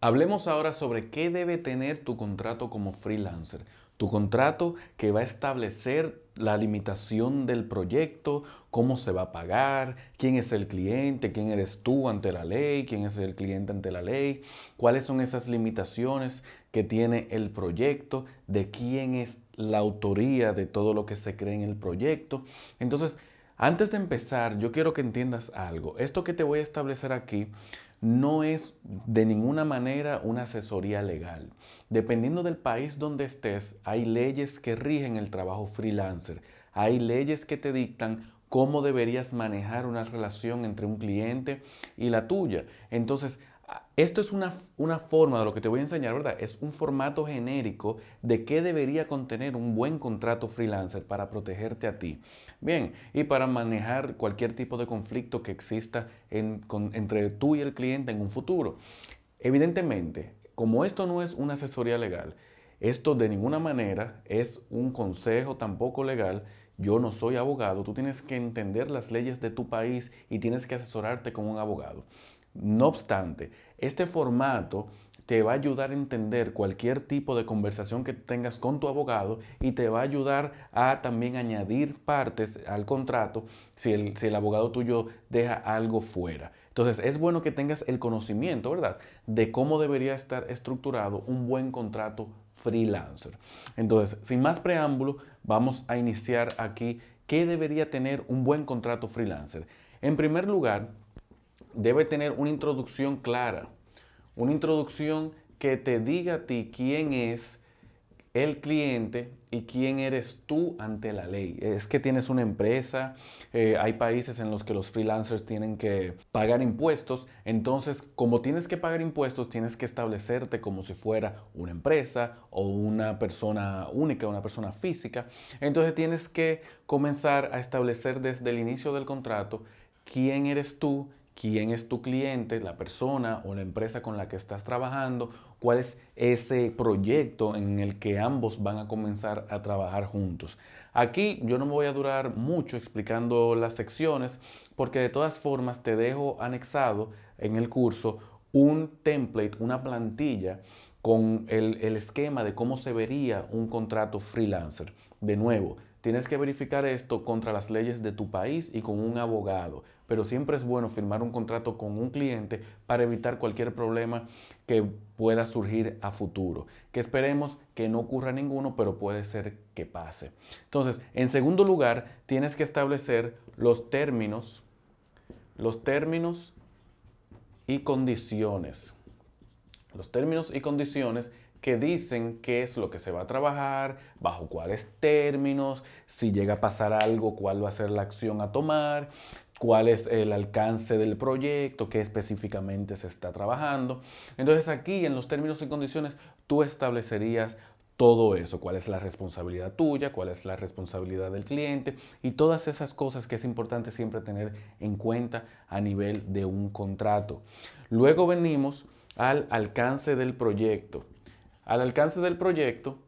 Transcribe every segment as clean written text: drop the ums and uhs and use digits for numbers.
Hablemos ahora sobre qué debe tener tu contrato como freelancer. Tu contrato que va a establecer la limitación del proyecto, cómo se va a pagar, quién es el cliente, quién eres tú ante la ley, quién es el cliente ante la ley, cuáles son esas limitaciones que tiene el proyecto, de quién es la autoría de todo lo que se cree en el proyecto. Entonces, antes de empezar, yo quiero que entiendas algo. Esto que te voy a establecer aquí no es de ninguna manera una asesoría legal. Dependiendo del país donde estés, hay leyes que rigen el trabajo freelancer. Hay leyes que te dictan cómo deberías manejar una relación entre un cliente y la tuya. Entonces, esto es una forma de lo que te voy a enseñar, ¿verdad? Es un formato genérico de qué debería contener un buen contrato freelancer para protegerte a ti. Bien, y para manejar cualquier tipo de conflicto que exista entre tú y el cliente en un futuro. Evidentemente, como esto no es una asesoría legal, esto de ninguna manera es un consejo tampoco legal. Yo no soy abogado, tú tienes que entender las leyes de tu país y tienes que asesorarte con un abogado. No obstante, este formato te va a ayudar a entender cualquier tipo de conversación que tengas con tu abogado y te va a ayudar a también añadir partes al contrato si el abogado tuyo deja algo fuera. Entonces es bueno que tengas el conocimiento, ¿verdad?, de cómo debería estar estructurado un buen contrato freelancer. Entonces, sin más preámbulo, vamos a iniciar aquí qué debería tener un buen contrato freelancer. En primer lugar, debe tener una introducción clara, una introducción que te diga a ti quién es el cliente y quién eres tú ante la ley. Es que tienes una empresa, hay países en los que los freelancers tienen que pagar impuestos, entonces como tienes que pagar impuestos, tienes que establecerte como si fuera una empresa o una persona única, una persona física. Entonces tienes que comenzar a establecer desde el inicio del contrato quién eres tú, quién es tu cliente, la persona o la empresa con la que estás trabajando, cuál es ese proyecto en el que ambos van a comenzar a trabajar juntos. Aquí yo no me voy a durar mucho explicando las secciones porque de todas formas te dejo anexado en el curso un template, una plantilla con el esquema de cómo se vería un contrato freelancer. De nuevo, tienes que verificar esto contra las leyes de tu país y con un abogado, pero siempre es bueno firmar un contrato con un cliente para evitar cualquier problema que pueda surgir a futuro, que esperemos que no ocurra ninguno, pero puede ser que pase. Entonces, en segundo lugar, tienes que establecer los términos y condiciones. Los términos y condiciones que dicen qué es lo que se va a trabajar, bajo cuáles términos, si llega a pasar algo, cuál va a ser la acción a tomar, cuál es el alcance del proyecto, qué específicamente se está trabajando. Entonces aquí en los términos y condiciones tú establecerías todo eso, cuál es la responsabilidad tuya, cuál es la responsabilidad del cliente y todas esas cosas que es importante siempre tener en cuenta a nivel de un contrato. Luego venimos al alcance del proyecto. Al alcance del proyecto,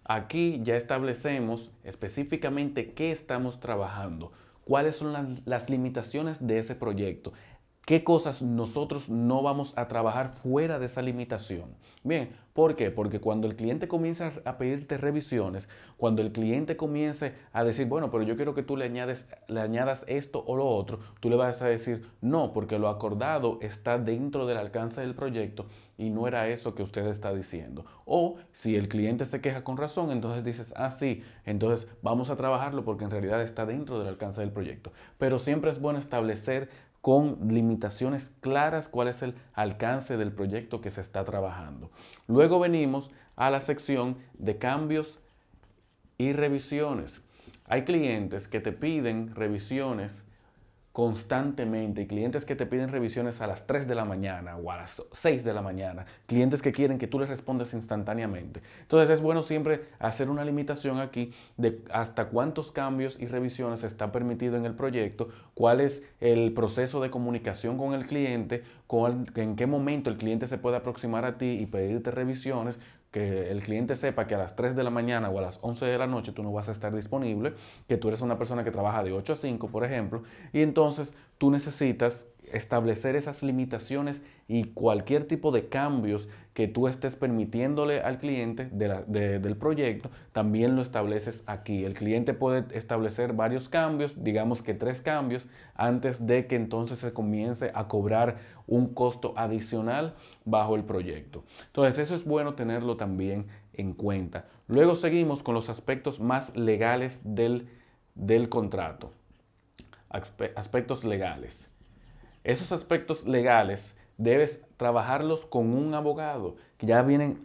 aquí ya establecemos específicamente qué estamos trabajando, cuáles son las limitaciones de ese proyecto, qué cosas nosotros no vamos a trabajar fuera de esa limitación. Bien, ¿por qué? Porque cuando el cliente comienza a pedirte revisiones, cuando el cliente comience a decir, bueno, pero yo quiero que tú le añadas esto o lo otro, tú le vas a decir, no, porque lo acordado está dentro del alcance del proyecto y no era eso que usted está diciendo. O si el cliente se queja con razón, entonces dices, ah, sí, entonces vamos a trabajarlo porque en realidad está dentro del alcance del proyecto. Pero siempre es bueno establecer con limitaciones claras cuál es el alcance del proyecto que se está trabajando. Luego venimos a la sección de cambios y revisiones. Hay clientes que te piden revisiones constantemente, clientes que te piden revisiones a las 3 de la mañana o a las 6 de la mañana, clientes que quieren que tú les respondas instantáneamente. Entonces es bueno siempre hacer una limitación aquí de hasta cuántos cambios y revisiones está permitido en el proyecto, cuál es el proceso de comunicación con el cliente, en qué momento el cliente se puede aproximar a ti y pedirte revisiones, que el cliente sepa que a las 3 de la mañana o a las 11 de la noche tú no vas a estar disponible, que tú eres una persona que trabaja de 8 a 5, por ejemplo, y entonces tú necesitas establecer esas limitaciones y cualquier tipo de cambios que tú estés permitiéndole al cliente del proyecto, también lo estableces aquí. El cliente puede establecer varios cambios, digamos que 3 cambios, antes de que entonces se comience a cobrar un costo adicional bajo el proyecto. Entonces eso es bueno tenerlo también en cuenta. Luego seguimos con los aspectos más legales del contrato. Aspectos legales. Esos aspectos legales debes trabajarlos con un abogado, que ya vienen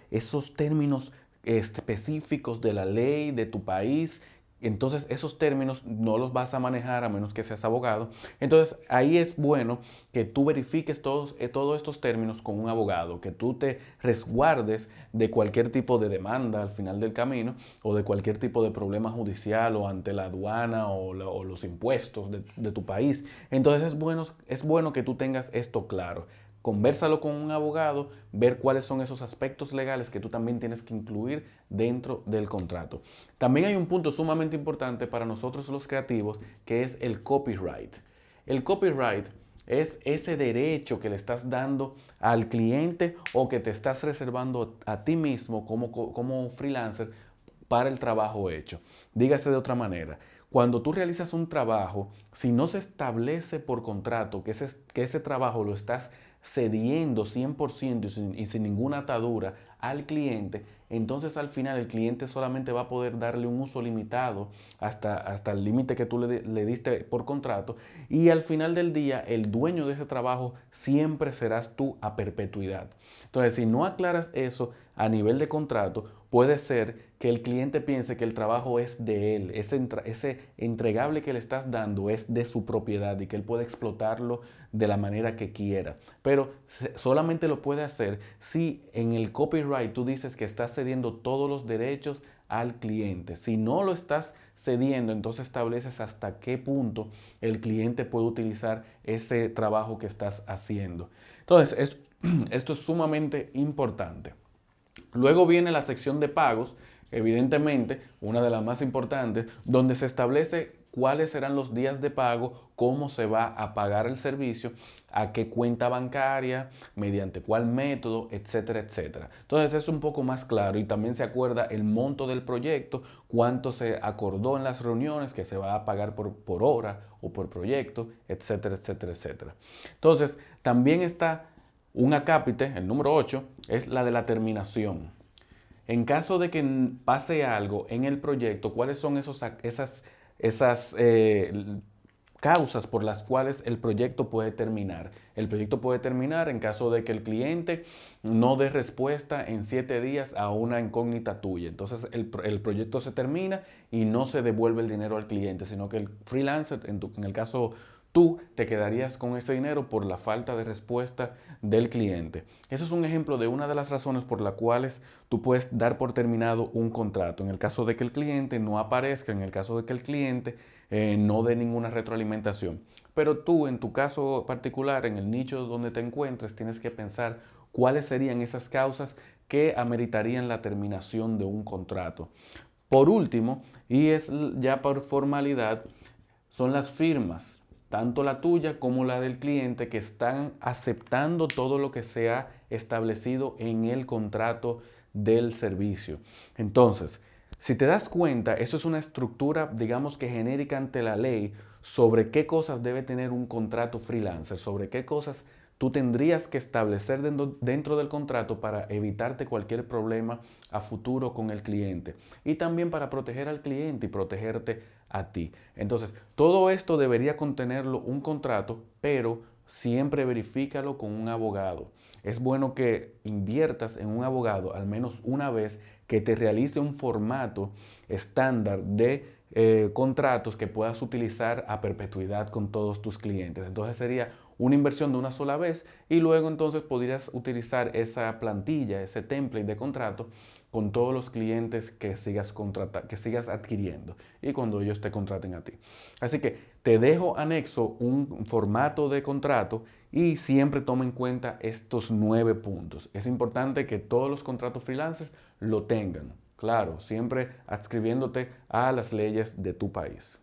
esos términos específicos de la ley de tu país. Entonces esos términos no los vas a manejar a menos que seas abogado. Entonces ahí es bueno que tú verifiques todos estos términos con un abogado, que tú te resguardes de cualquier tipo de demanda al final del camino o de cualquier tipo de problema judicial o ante la aduana o los impuestos de tu país. Entonces es bueno que tú tengas esto claro. Convérsalo con un abogado, ver cuáles son esos aspectos legales que tú también tienes que incluir dentro del contrato. También hay un punto sumamente importante para nosotros los creativos, que es el copyright. El copyright es ese derecho que le estás dando al cliente o que te estás reservando a ti mismo como freelancer para el trabajo hecho. Dígase de otra manera, cuando tú realizas un trabajo, si no se establece por contrato que ese trabajo lo estás cediendo 100% y sin ninguna atadura al cliente, entonces al final el cliente solamente va a poder darle un uso limitado hasta el límite que tú le diste por contrato, y al final del día el dueño de ese trabajo siempre serás tú a perpetuidad. Entonces, si no aclaras eso a nivel de contrato, puede ser que el cliente piense que el trabajo es de él, ese entregable que le estás dando es de su propiedad y que él puede explotarlo de la manera que quiera. Pero solamente lo puede hacer si en el copyright tú dices que estás cediendo todos los derechos al cliente. Si no lo estás cediendo, entonces estableces hasta qué punto el cliente puede utilizar ese trabajo que estás haciendo. Entonces, esto es sumamente importante. Luego viene la sección de pagos, evidentemente una de las más importantes, donde se establece cuáles serán los días de pago, cómo se va a pagar el servicio, a qué cuenta bancaria, mediante cuál método, etcétera, etcétera. Entonces es un poco más claro y también se acuerda el monto del proyecto, cuánto se acordó en las reuniones que se va a pagar por hora o por proyecto, etcétera, etcétera, etcétera. Entonces también está un acápite, el número 8, es la de la terminación. En caso de que pase algo en el proyecto, ¿cuáles son esas causas por las cuales el proyecto puede terminar? El proyecto puede terminar en caso de que el cliente no dé respuesta en 7 días a una incógnita tuya. Entonces el proyecto se termina y no se devuelve el dinero al cliente, sino que el freelancer, en el caso tú te quedarías con ese dinero por la falta de respuesta del cliente. Eso es un ejemplo de una de las razones por las cuales tú puedes dar por terminado un contrato. En el caso de que el cliente no aparezca, en el caso de que el cliente no dé ninguna retroalimentación. Pero tú, en tu caso particular, en el nicho donde te encuentres, tienes que pensar cuáles serían esas causas que ameritarían la terminación de un contrato. Por último, y es ya por formalidad, son las firmas, tanto la tuya como la del cliente, que están aceptando todo lo que se ha establecido en el contrato del servicio. Entonces, si te das cuenta, eso es una estructura, digamos que genérica ante la ley, sobre qué cosas debe tener un contrato freelancer, sobre qué cosas tú tendrías que establecer dentro del contrato para evitarte cualquier problema a futuro con el cliente y también para proteger al cliente y protegerte a ti. Entonces, todo esto debería contenerlo un contrato, pero siempre verifícalo con un abogado. Es bueno que inviertas en un abogado al menos una vez, que te realice un formato estándar de contratos que puedas utilizar a perpetuidad con todos tus clientes. Entonces sería una inversión de una sola vez y luego entonces podrías utilizar esa plantilla, ese template de contrato con todos los clientes que sigas adquiriendo y cuando ellos te contraten a ti. Así que te dejo anexo un formato de contrato y siempre toma en cuenta estos 9 puntos. Es importante que todos los contratos freelancers lo tengan. Claro, siempre adscribiéndote a las leyes de tu país.